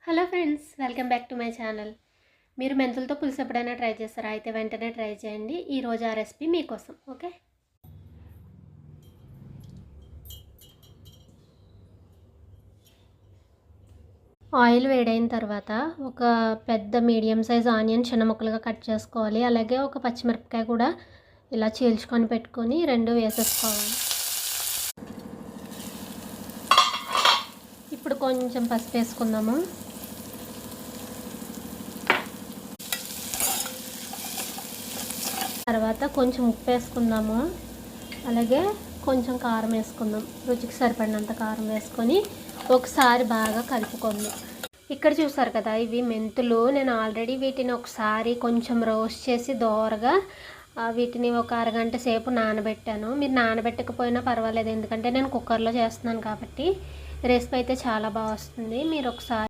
Hello friends, welcome back to my channel. మీరు మెంతులతో పులుసు ఎప్పుడైనా ట్రై చేస్తారా? అయితే వెంటనే ట్రై చేయండి. ఈరోజు ఆ రెసిపీ మీకోసం. ఓకే, ఆయిల్ వేడైన తర్వాత ఒక పెద్ద మీడియం సైజ్ ఆనియన్ చిన్న ముక్కలుగా కట్ చేసుకోవాలి. అలాగే ఒక పచ్చిమిరపకాయ కూడా ఇలా చీల్చుకొని పెట్టుకొని రెండు వేసేసుకోవాలి. ఇప్పుడు కొంచెం పసుపు వేసుకుందాము. తర్వాత కొంచెం ఉప్పు వేసుకుందాము. అలాగే కొంచెం కారం వేసుకుందాం. రుచికి సరిపడినంత కారం వేసుకొని ఒకసారి బాగా కలుపుకుందాం. ఇక్కడ చూసారు కదా, ఇవి మెంతులు. నేను ఆల్రెడీ వీటిని ఒకసారి కొంచెం రోస్ట్ చేసి దోరగా వీటిని ఒక అరగంట సేపు నానబెట్టాను. మీరు నానబెట్టకపోయినా పర్వాలేదు, ఎందుకంటే నేను కుక్కర్లో చేస్తున్నాను కాబట్టి రెసిపీ అయితే చాలా బాగా వస్తుంది. మీరు ఒకసారి